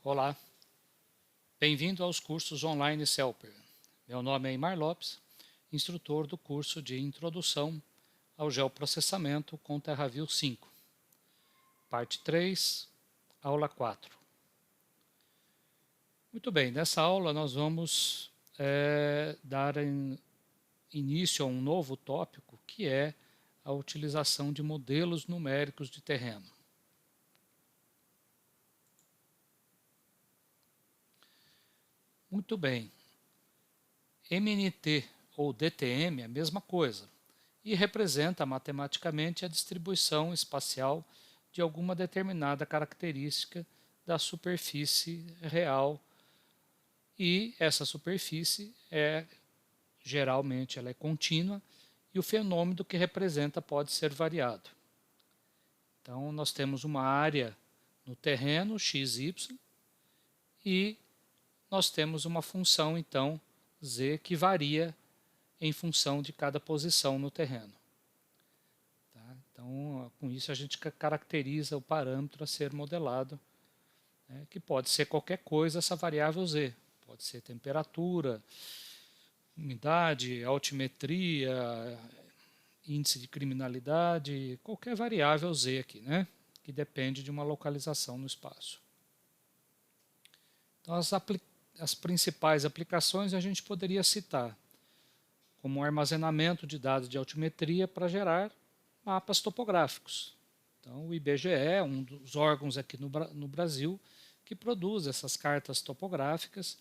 Olá, bem-vindo aos cursos online Celper. Meu nome é Imar Lopes, instrutor do curso de Introdução ao Geoprocessamento com TerraView 5, parte 3, aula 4. Muito bem, nessa aula nós vamos dar início a um novo tópico, que é a utilização de modelos numéricos de terreno. Muito bem, MNT ou DTM é a mesma coisa e representa matematicamente a distribuição espacial de alguma determinada característica da superfície real, e essa superfície geralmente ela é contínua e o fenômeno que representa pode ser variado. Então nós temos uma área no terreno xy e nós temos uma função então z que varia em função de cada posição no terreno. Tá? Então, com isso a gente caracteriza o parâmetro a ser modelado, né, que pode ser qualquer coisa, essa variável z. Pode ser temperatura, umidade, altimetria, índice de criminalidade, qualquer variável z aqui, né, que depende de uma localização no espaço. Então, as principais aplicações a gente poderia citar como armazenamento de dados de altimetria para gerar mapas topográficos. Então, o IBGE é um dos órgãos aqui no Brasil que produz essas cartas topográficas,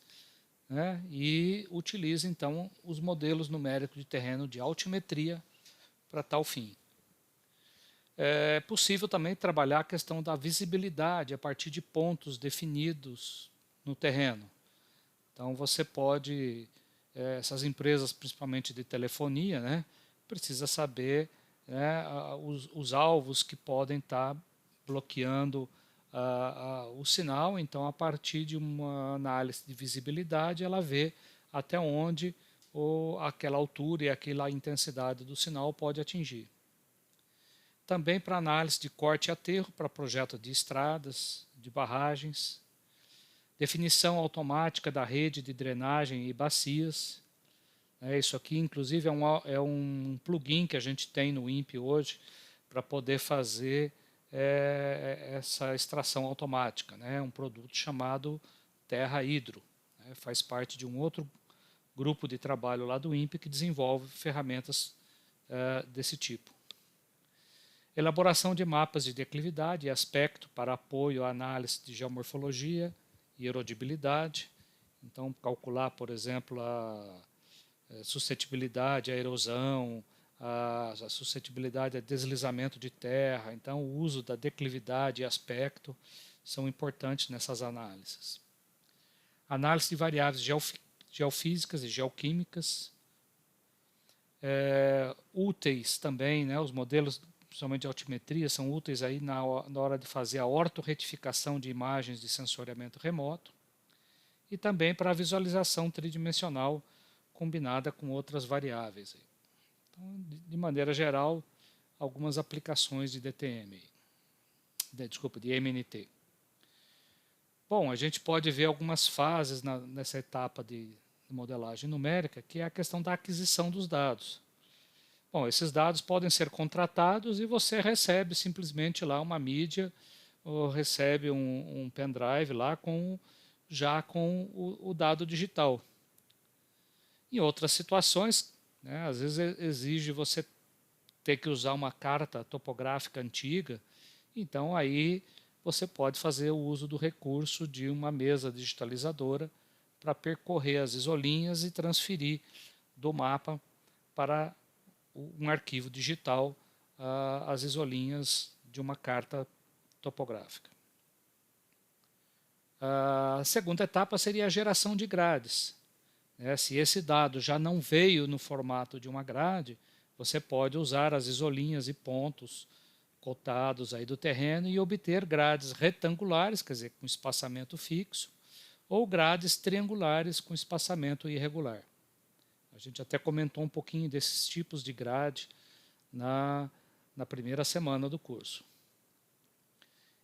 né, e utiliza então os modelos numéricos de terreno de altimetria para tal fim. É possível também trabalhar a questão da visibilidade a partir de pontos definidos no terreno. Então você pode, essas empresas principalmente de telefonia, né, precisa saber, né, os alvos que podem estar bloqueando o sinal. Então, a partir de uma análise de visibilidade, ela vê até onde aquela altura e aquela intensidade do sinal pode atingir. Também para análise de corte e aterro para projeto de estradas, de barragens, definição automática da rede de drenagem e bacias. Isso aqui, inclusive, é um plugin que a gente tem no INPE hoje para poder fazer essa extração automática, né? Um produto chamado Terra Hidro. Né? Faz parte de um outro grupo de trabalho lá do INPE que desenvolve ferramentas desse tipo. Elaboração de mapas de declividade e aspecto para apoio à análise de geomorfologia e erodibilidade. Então, calcular, por exemplo, a suscetibilidade à erosão, a suscetibilidade a deslizamento de terra. Então, o uso da declividade e aspecto são importantes nessas análises. Análise de variáveis geofísicas e geoquímicas. Úteis também, né, os modelos, principalmente de altimetria, são úteis aí na hora de fazer a ortorretificação de imagens de sensoriamento remoto e também para a visualização tridimensional combinada com outras variáveis. Então, de maneira geral, algumas aplicações de DTM, de MNT. Bom, a gente pode ver algumas fases nessa etapa de modelagem numérica, que é a questão da aquisição dos dados. Bom, esses dados podem ser contratados e você recebe simplesmente lá uma mídia, ou recebe um pendrive lá já com o dado digital. Em outras situações, né, às vezes exige você ter que usar uma carta topográfica antiga, então aí você pode fazer o uso do recurso de uma mesa digitalizadora para percorrer as isolinhas e transferir do mapa para um arquivo digital as isolinhas de uma carta topográfica. A segunda etapa seria a geração de grades. Se esse dado já não veio no formato de uma grade, você pode usar as isolinhas e pontos cotados aí do terreno e obter grades retangulares, quer dizer, com espaçamento fixo, ou grades triangulares com espaçamento irregular. A gente até comentou um pouquinho desses tipos de grade na primeira semana do curso.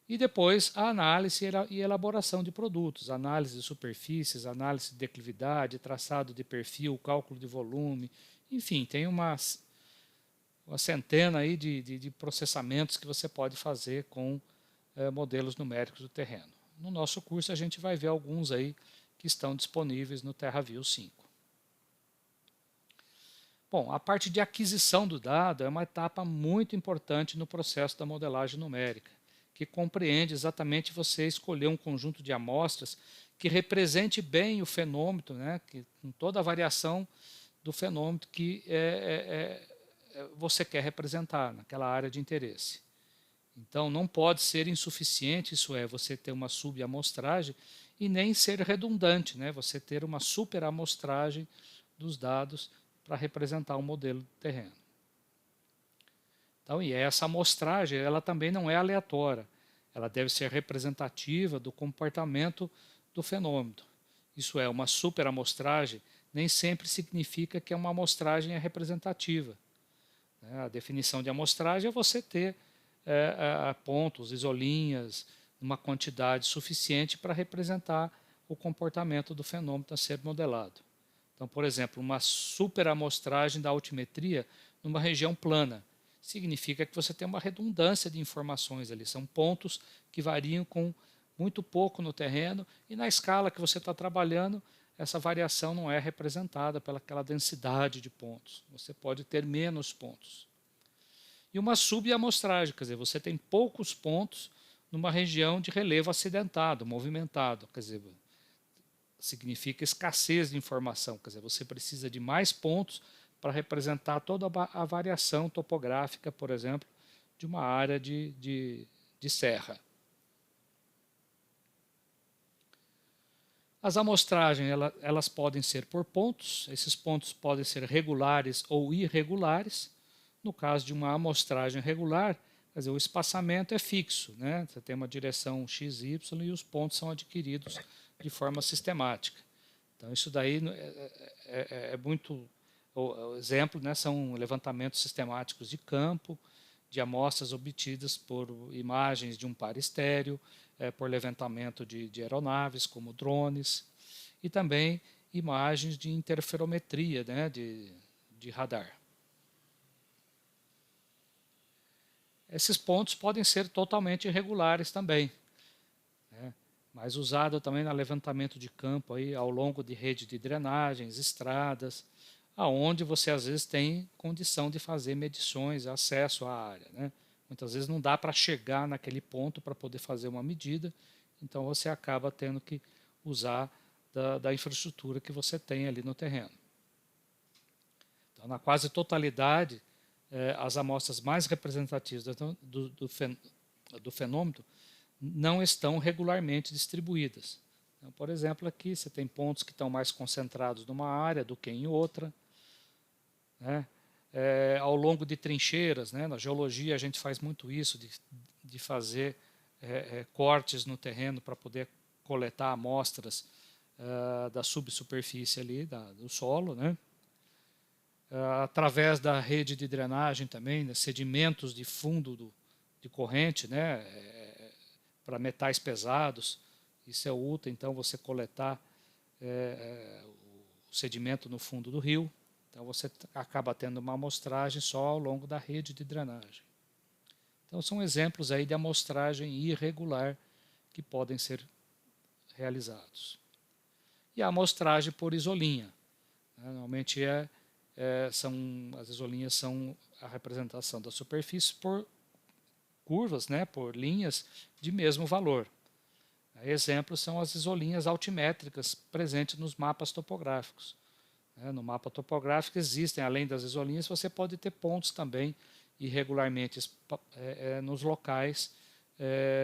E depois a análise e elaboração de produtos, análise de superfícies, análise de declividade, traçado de perfil, cálculo de volume, enfim, tem uma centena aí de processamentos que você pode fazer com modelos numéricos do terreno. No nosso curso a gente vai ver alguns aí que estão disponíveis no TerraView 5. Bom, a parte de aquisição do dado é uma etapa muito importante no processo da modelagem numérica, que compreende exatamente você escolher um conjunto de amostras que represente bem o fenômeno, né, que, com toda a variação do fenômeno que você quer representar naquela área de interesse. Então, não pode ser insuficiente, isso é, você ter uma subamostragem, e nem ser redundante, né, você ter uma superamostragem dos dados para representar um modelo de terreno. Então, e essa amostragem, ela também não é aleatória, ela deve ser representativa do comportamento do fenômeno. Isso é, uma superamostragem nem sempre significa que uma amostragem é representativa. A definição de amostragem é você ter pontos, isolinhas, uma quantidade suficiente para representar o comportamento do fenômeno a ser modelado. Então, por exemplo, uma superamostragem da altimetria numa região plana significa que você tem uma redundância de informações ali. São pontos que variam com muito pouco no terreno e na escala que você está trabalhando, essa variação não é representada pelaquela densidade de pontos. Você pode ter menos pontos. E uma subamostragem, quer dizer, você tem poucos pontos numa região de relevo acidentado, movimentado, quer dizer, significa escassez de informação, quer dizer, você precisa de mais pontos para representar toda a variação topográfica, por exemplo, de uma área de serra. As amostragens elas podem ser por pontos, esses pontos podem ser regulares ou irregulares. No caso de uma amostragem regular, quer dizer, o espaçamento é fixo, né? Você tem uma direção x, y e os pontos são adquiridos de forma sistemática. Então, isso daí é muito... O exemplo, né, são levantamentos sistemáticos de campo, de amostras obtidas por imagens de um par estéreo, por levantamento de aeronaves, como drones, e também imagens de interferometria, né, de radar. Esses pontos podem ser totalmente irregulares também, né, mas usado também no levantamento de campo aí, ao longo de rede de drenagens, estradas, aonde você às vezes tem condição de fazer medições, acesso à área, né? Muitas vezes não dá para chegar naquele ponto para poder fazer uma medida, então você acaba tendo que usar da infraestrutura que você tem ali no terreno. Então, na quase totalidade, as amostras mais representativas do fenômeno não estão regularmente distribuídas. Então, por exemplo, aqui você tem pontos que estão mais concentrados numa área do que em outra, né? Ao longo de trincheiras, né? Na geologia a gente faz muito isso, de fazer cortes no terreno para poder coletar amostras da subsuperfície ali, do solo, né? Através da rede de drenagem também, né? Sedimentos de fundo de corrente, né? Para metais pesados, isso é útil, então, você coletar o sedimento no fundo do rio. Então, você acaba tendo uma amostragem só ao longo da rede de drenagem. Então, são exemplos aí de amostragem irregular que podem ser realizados. E a amostragem por isolinha. Normalmente, as isolinhas são a representação da superfície por curvas, né, por linhas de mesmo valor. Exemplos são as isolinhas altimétricas presentes nos mapas topográficos. No mapa topográfico existem, além das isolinhas, você pode ter pontos também irregularmente nos locais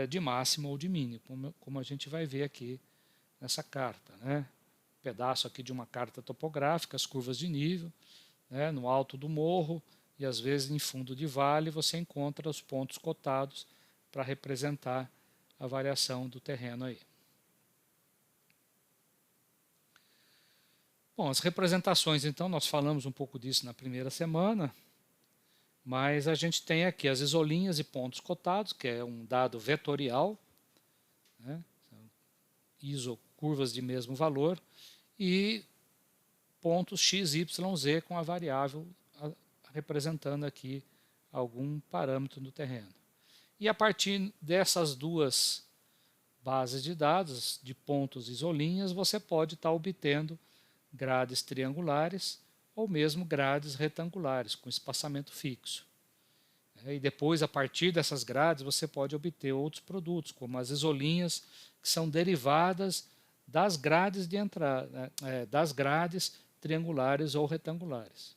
de máximo ou de mínimo, como a gente vai ver aqui nessa carta, né? Pedaço aqui de uma carta topográfica, as curvas de nível, né? No alto do morro e às vezes em fundo de vale você encontra os pontos cotados para representar a variação do terreno aí. Bom, as representações, então, nós falamos um pouco disso na primeira semana. mas a gente tem aqui as isolinhas e pontos cotados, que é um dado vetorial, né? ISO, curvas de mesmo valor, e pontos x, y, z com a variável representando aqui algum parâmetro do terreno. E a partir dessas duas bases de dados, de pontos e isolinhas, você pode estar obtendo grades triangulares ou mesmo grades retangulares, com espaçamento fixo. E depois, a partir dessas grades, você pode obter outros produtos, como as isolinhas, que são derivadas das grades de entrada, das grades triangulares ou retangulares.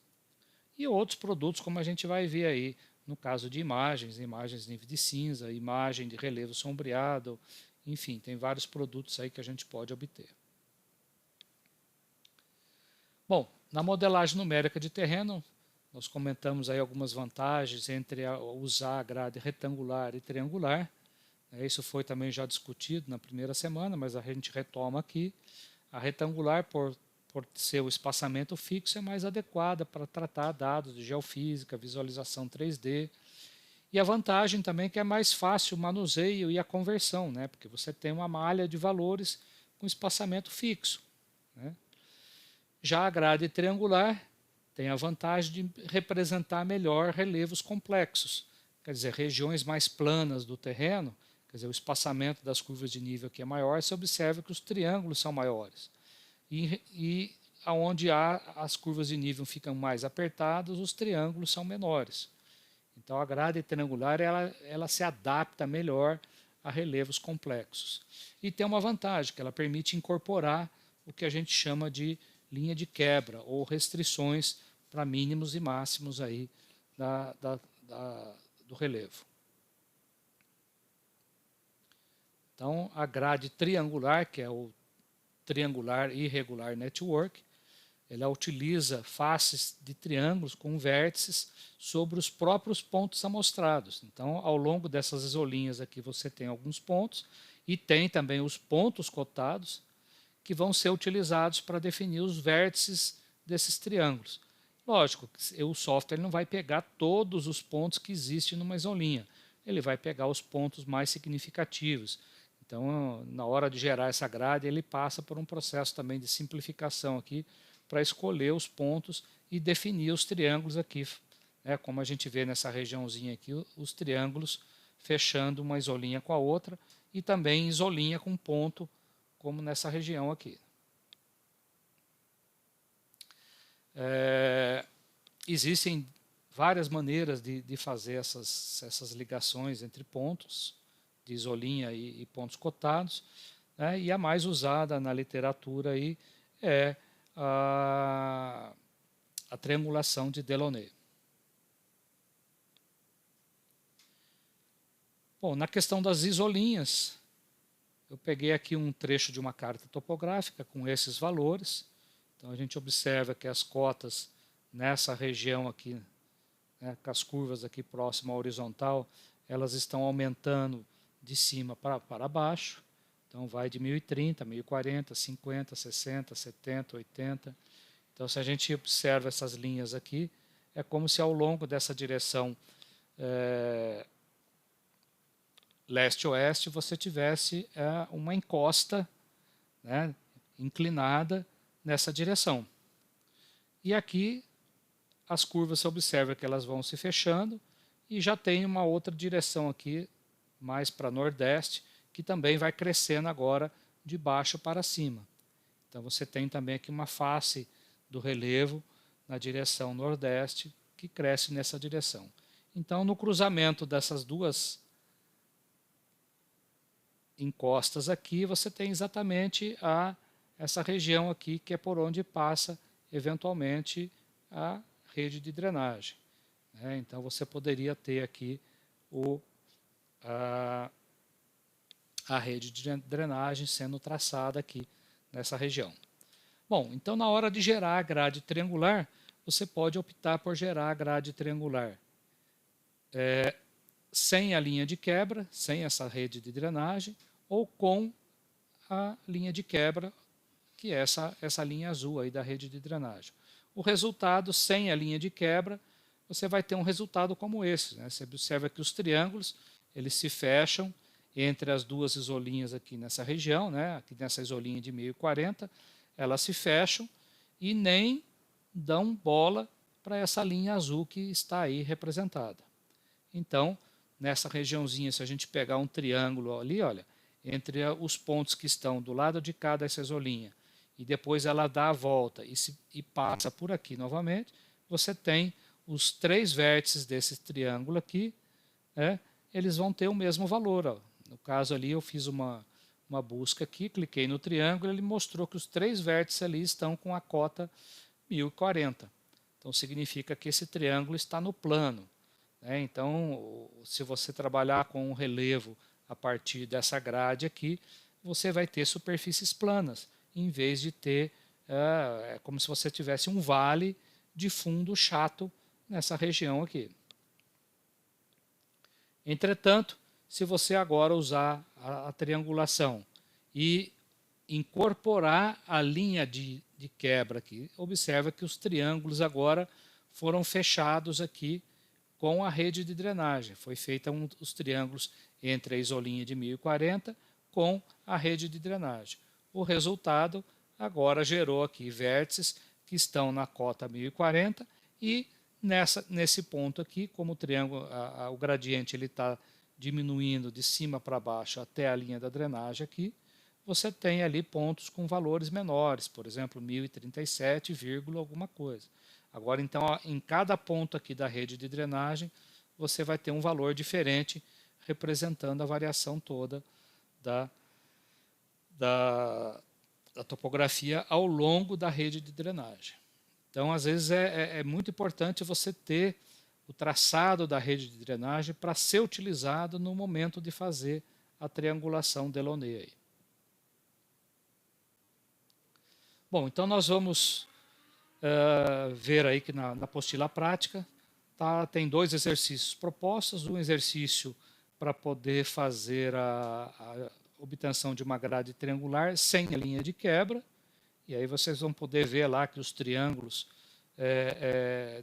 E outros produtos, como a gente vai ver aí, no caso de imagens nível de cinza, imagem de relevo sombreado, enfim, tem vários produtos aí que a gente pode obter. Bom, na modelagem numérica de terreno, nós comentamos aí algumas vantagens entre usar a grade retangular e triangular. Isso foi também já discutido na primeira semana, mas a gente retoma aqui. A retangular, por ser o espaçamento fixo, é mais adequada para tratar dados de geofísica, visualização 3D. E a vantagem também é que é mais fácil o manuseio e a conversão, né? Porque você tem uma malha de valores com espaçamento fixo, né? Já a grade triangular tem a vantagem de representar melhor relevos complexos, quer dizer, regiões mais planas do terreno, quer dizer, o espaçamento das curvas de nível aqui é maior, você observa que os triângulos são maiores. E onde as curvas de nível ficam mais apertadas, os triângulos são menores. Então a grade triangular ela se adapta melhor a relevos complexos. E tem uma vantagem, que ela permite incorporar o que a gente chama de linha de quebra ou restrições para mínimos e máximos aí do relevo. Então a grade triangular, que é o Triangular Irregular Network, ela utiliza faces de triângulos com vértices sobre os próprios pontos amostrados. Então, ao longo dessas isolinhas aqui, você tem alguns pontos e tem também os pontos cotados que vão ser utilizados para definir os vértices desses triângulos. Lógico, o software não vai pegar todos os pontos que existem numa isolinha. Ele vai pegar os pontos mais significativos. Então, na hora de gerar essa grade, ele passa por um processo também de simplificação aqui, para escolher os pontos e definir os triângulos aqui, como a gente vê nessa regiãozinha aqui, os triângulos fechando uma isolinha com a outra e também isolinha com ponto, como nessa região aqui. Existem várias maneiras de fazer essas ligações entre pontos, de isolinha e pontos cotados, né? E a mais usada na literatura aí é a triangulação de Delaunay. Bom, na questão das isolinhas, eu peguei aqui um trecho de uma carta topográfica com esses valores. Então a gente observa que as cotas nessa região aqui, né, com as curvas aqui próximo à horizontal, elas estão aumentando de cima para baixo. Então vai de 1030, 1040, 50, 60, 70, 80. Então, se a gente observa essas linhas aqui, é como se ao longo dessa direção leste-oeste você tivesse uma encosta, né, inclinada nessa direção. E aqui as curvas, você observa que elas vão se fechando e já tem uma outra direção aqui, mais para nordeste, que também vai crescendo agora de baixo para cima. Então você tem também aqui uma face do relevo na direção nordeste, que cresce nessa direção. Então, no cruzamento dessas duas encostas aqui, você tem exatamente essa região aqui, que é por onde passa, eventualmente, a rede de drenagem. Então, você poderia ter aqui a rede de drenagem sendo traçada aqui nessa região. Bom, então na hora de gerar a grade triangular, você pode optar por gerar a grade triangular sem a linha de quebra, sem essa rede de drenagem, ou com a linha de quebra, que é essa linha azul aí da rede de drenagem. O resultado, sem a linha de quebra, você vai ter um resultado como esse, né? Você observa que os triângulos eles se fecham entre as duas isolinhas aqui nessa região, né? Aqui nessa isolinha de 1040, elas se fecham e nem dão bola para essa linha azul que está aí representada. Então, nessa regiãozinha, se a gente pegar um triângulo ali, olha, entre os pontos que estão do lado de cá dessa isolinha, e depois ela dá a volta e passa por aqui novamente, você tem os três vértices desse triângulo aqui, né, eles vão ter o mesmo valor. Ó. No caso ali, eu fiz uma busca aqui, cliquei no triângulo, ele mostrou que os três vértices ali estão com a cota 1040. Então, significa que esse triângulo está no plano. Né? Então, se você trabalhar com um relevo a partir dessa grade aqui, você vai ter superfícies planas, em vez de ter, é como se você tivesse um vale de fundo chato nessa região aqui. Entretanto, se você agora usar a triangulação e incorporar a linha de quebra aqui, observa que os triângulos agora foram fechados aqui com a rede de drenagem. Foi feita os triângulos entre a isolinha de 1040 com a rede de drenagem. O resultado agora gerou aqui vértices que estão na cota 1040 e nesse ponto aqui, como o triângulo, o gradiente está diminuindo de cima para baixo até a linha da drenagem aqui, você tem ali pontos com valores menores, por exemplo, 1037, alguma coisa. Agora, então, em cada ponto aqui da rede de drenagem, você vai ter um valor diferente, representando a variação toda da topografia ao longo da rede de drenagem. Então, às vezes, é muito importante você ter o traçado da rede de drenagem para ser utilizado no momento de fazer a triangulação Delaunay. Aí. Bom, então nós vamos ver aí que na apostila prática tem dois exercícios propostos, um exercício para poder fazer a obtenção de uma grade triangular sem a linha de quebra, e aí vocês vão poder ver lá que os triângulos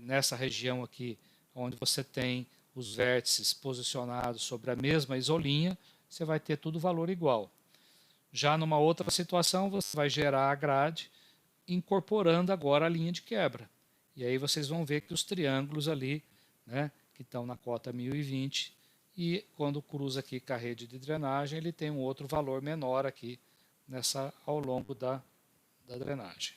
nessa região aqui, onde você tem os vértices posicionados sobre a mesma isolinha, você vai ter tudo valor igual. Já numa outra situação, você vai gerar a grade incorporando agora a linha de quebra. E aí vocês vão ver que os triângulos ali, né, que estão na cota 1020, e quando cruza aqui com a rede de drenagem, ele tem um outro valor menor aqui ao longo da drenagem.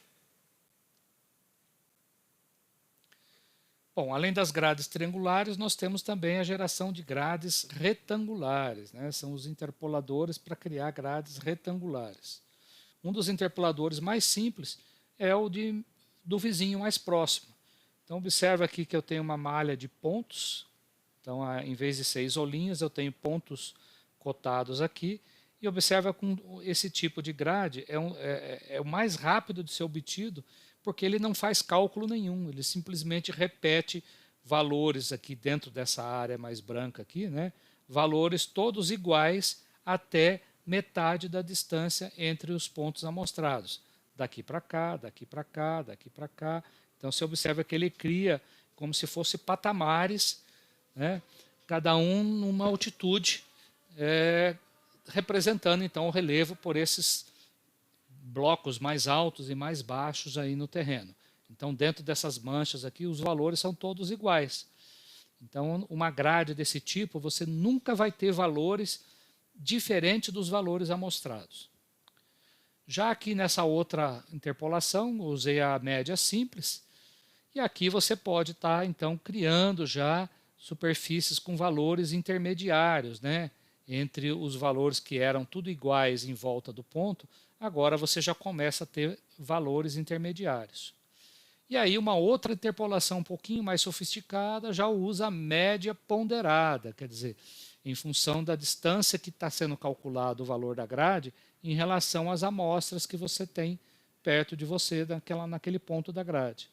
Bom, além das grades triangulares, nós temos também a geração de grades retangulares, né? São os interpoladores para criar grades retangulares. Um dos interpoladores mais simples é o do vizinho mais próximo. Então, observa aqui que eu tenho uma malha de pontos. Então, em vez de ser isolinhas, eu tenho pontos cotados aqui. E observa com esse tipo de grade é o mais rápido de ser obtido, porque ele não faz cálculo nenhum, ele simplesmente repete valores aqui dentro dessa área mais branca aqui, né? Valores todos iguais até metade da distância entre os pontos amostrados. Daqui para cá, daqui para cá, daqui para cá. Então você observa que ele cria como se fosse patamares, né? Cada um numa altitude, representando então o relevo por esses blocos mais altos e mais baixos aí no terreno. Então, dentro dessas manchas aqui, os valores são todos iguais. Então, uma grade desse tipo, você nunca vai ter valores diferentes dos valores amostrados. Já aqui nessa outra interpolação, usei a média simples, e aqui você pode estar, então, criando já superfícies com valores intermediários, né? Entre os valores que eram tudo iguais em volta do ponto, agora você já começa a ter valores intermediários. E aí uma outra interpolação um pouquinho mais sofisticada já usa a média ponderada, quer dizer, em função da distância que está sendo calculado o valor da grade em relação às amostras que você tem perto de você naquele ponto da grade.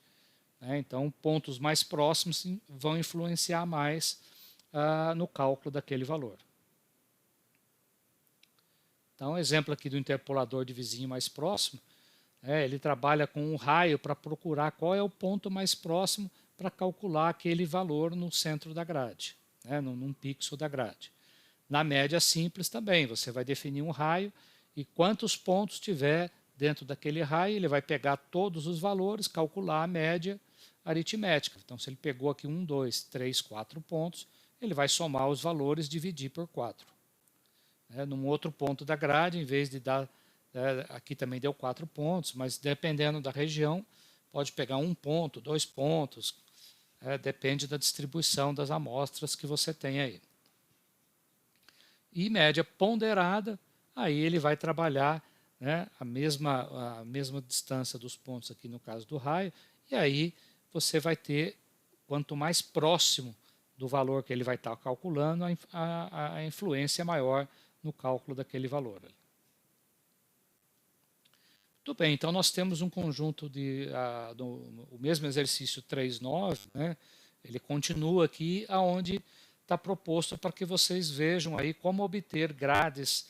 Então, pontos mais próximos vão influenciar mais no cálculo daquele valor. Então, exemplo aqui do interpolador de vizinho mais próximo, ele trabalha com um raio para procurar qual é o ponto mais próximo para calcular aquele valor no centro da grade, né, num pixel da grade. Na média simples também, você vai definir um raio e quantos pontos tiver dentro daquele raio, ele vai pegar todos os valores, calcular a média aritmética. Então, se ele pegou aqui 1, 2, 3, 4 pontos, ele vai somar os valores e dividir por 4. Num outro ponto da grade, em vez de dar, aqui também deu 4 pontos, mas dependendo da região, pode pegar 1 ponto, 2 pontos, depende da distribuição das amostras que você tem aí. E média ponderada, aí ele vai trabalhar, né, a mesma distância dos pontos aqui no caso do raio, e aí você vai ter, quanto mais próximo do valor que ele vai estar calculando, a influência maior no cálculo daquele valor. Tudo bem, então nós temos um conjunto o mesmo exercício 3.9, né, ele continua aqui aonde está proposto para que vocês vejam aí como obter grades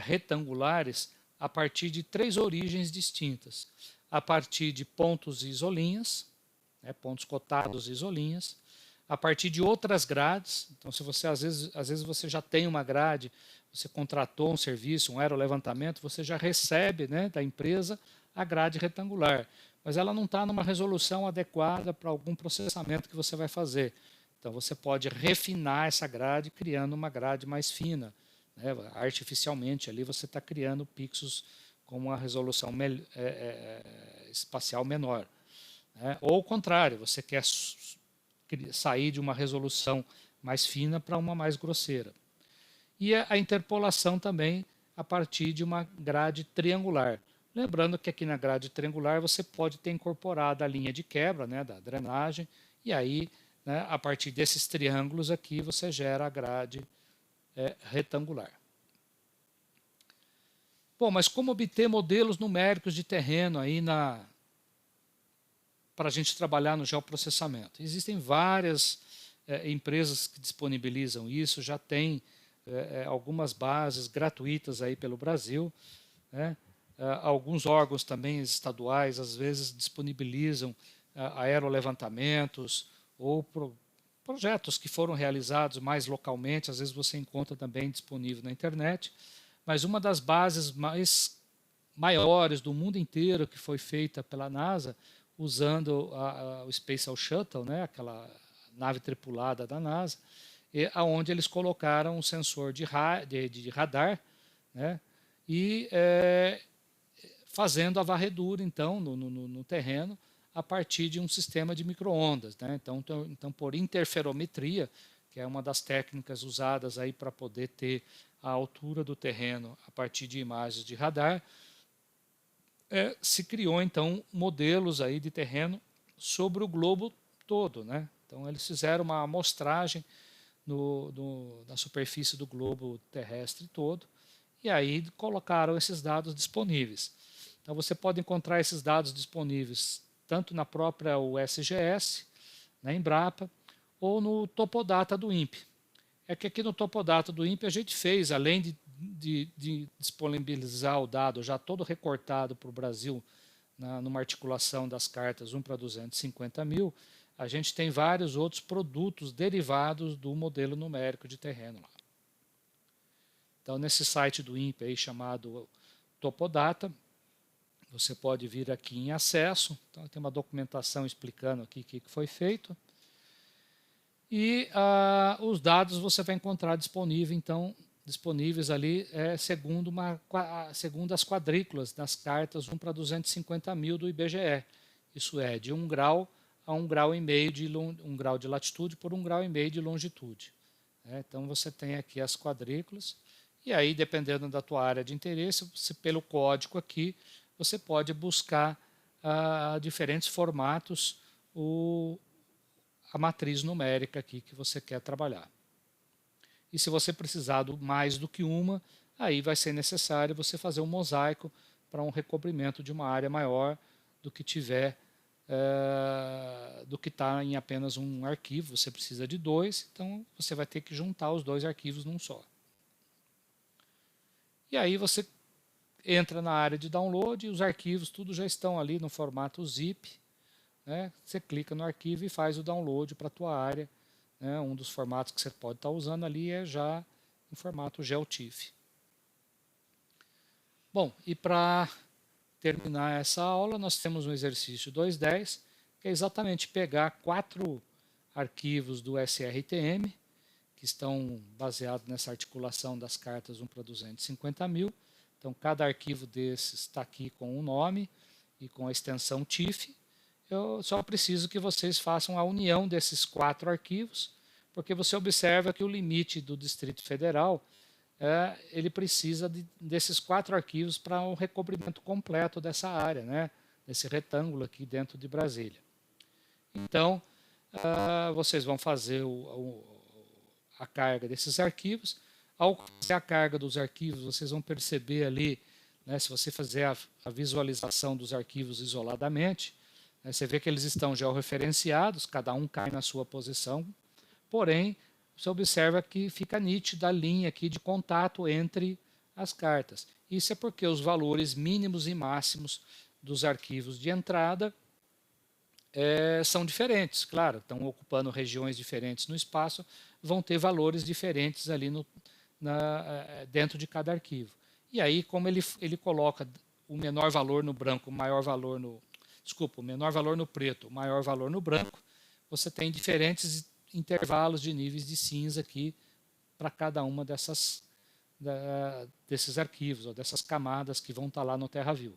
retangulares a partir de 3 origens distintas. A partir de pontos e isolinhas, pontos cotados e isolinhas, a partir de outras grades. Então, se você às vezes você já tem uma grade, você contratou um serviço, um aerolevantamento, você já recebe, né, da empresa a grade retangular, mas ela não está numa resolução adequada para algum processamento que você vai fazer. Então, você pode refinar essa grade criando uma grade mais fina, né? Artificialmente ali você está criando pixels com uma resolução espacial menor, né? Ou o contrário, você quer sair de uma resolução mais fina para uma mais grosseira. E a interpolação também a partir de uma grade triangular. Lembrando que aqui na grade triangular você pode ter incorporado a linha de quebra, né, da drenagem, e aí, né, a partir desses triângulos aqui você gera a grade retangular. Bom, mas como obter modelos numéricos de terreno aí para a gente trabalhar no geoprocessamento? Existem várias empresas que disponibilizam isso, já tem algumas bases gratuitas aí pelo Brasil, né? Alguns órgãos também estaduais às vezes disponibilizam aerolevantamentos ou projetos que foram realizados mais localmente, às vezes você encontra também disponível na internet, mas uma das bases maiores do mundo inteiro que foi feita pela NASA, usando o Space Shuttle, né, aquela nave tripulada da NASA, aonde eles colocaram um sensor de radar, né, e fazendo a varredura então no terreno a partir de um sistema de micro-ondas, né? Então, por interferometria, que é uma das técnicas usadas aí para poder ter a altura do terreno a partir de imagens de radar, se criou então modelos aí de terreno sobre o globo todo, né? Então eles fizeram uma amostragem na superfície do globo terrestre todo e aí colocaram esses dados disponíveis. Então você pode encontrar esses dados disponíveis tanto na própria USGS, na Embrapa, ou no Topodata do INPE. É que aqui no Topodata do INPE a gente fez, além de disponibilizar o dado já todo recortado para o Brasil, numa articulação das cartas 1 para 250 mil, a gente tem vários outros produtos derivados do modelo numérico de terreno lá. Então, nesse site do INPE aí, chamado Topodata, você pode vir aqui em acesso, então tem uma documentação explicando aqui o que foi feito. E os dados você vai encontrar disponíveis ali segundo as quadrículas das cartas 1 para 250 mil do IBGE. Isso é, de 1 grau a 1,5 grau 1 grau de latitude por 1,5 grau de longitude. Então você tem aqui as quadrículas, e aí dependendo da tua área de interesse, pelo código aqui, você pode buscar diferentes formatos a matriz numérica aqui que você quer trabalhar. E se você precisar mais do que uma, aí vai ser necessário você fazer um mosaico para um recobrimento de uma área maior do que está em apenas um arquivo. Você precisa de 2, então você vai ter que juntar os 2 arquivos num só. E aí você entra na área de download e os arquivos tudo já estão ali no formato zip, né, você clica no arquivo e faz o download para a tua área. Né, um dos formatos que você pode estar usando ali é já em formato GeoTIFF. Bom, e para terminar essa aula, nós temos um exercício 2.10, que é exatamente pegar 4 arquivos do SRTM, que estão baseados nessa articulação das cartas 1 para 250 mil. Então, cada arquivo desses está aqui com um nome e com a extensão TIFF. Eu só preciso que vocês façam a união desses 4 arquivos, porque você observa que o limite do Distrito Federal ele precisa desses 4 arquivos para um recobrimento completo dessa área, né? Desse retângulo aqui dentro de Brasília. Então, vocês vão fazer a carga desses arquivos. Ao fazer a carga dos arquivos, vocês vão perceber ali, né, se você fizer a visualização dos arquivos isoladamente, né, você vê que eles estão georreferenciados, cada um cai na sua posição, porém, você observa que fica nítida a linha aqui de contato entre as cartas. Isso é porque os valores mínimos e máximos dos arquivos de entrada são diferentes, claro, estão ocupando regiões diferentes no espaço, vão ter valores diferentes ali dentro de cada arquivo. E aí, como ele coloca o menor valor no branco, o maior valor no... Desculpa, o menor valor no preto, o maior valor no branco, você tem diferentes intervalos de níveis de cinza aqui para cada uma desses arquivos, ou dessas camadas que vão estar lá no TerraView.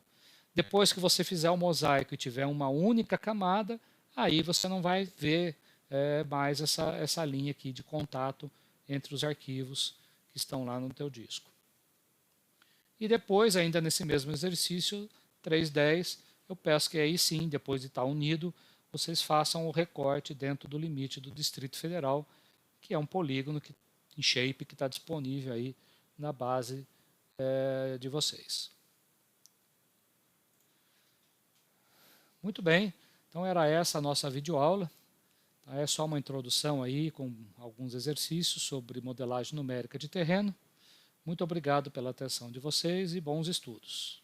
Depois que você fizer o mosaico e tiver uma única camada, aí você não vai ver mais essa linha aqui de contato entre os arquivos que estão lá no teu disco. E depois, ainda nesse mesmo exercício 3.10, eu peço que aí sim, depois de estar unido, vocês façam o recorte dentro do limite do Distrito Federal, que é um polígono em shape que está disponível aí na base de vocês. Muito bem, então era essa a nossa videoaula. É só uma introdução aí com alguns exercícios sobre modelagem numérica de terreno. Muito obrigado pela atenção de vocês e bons estudos.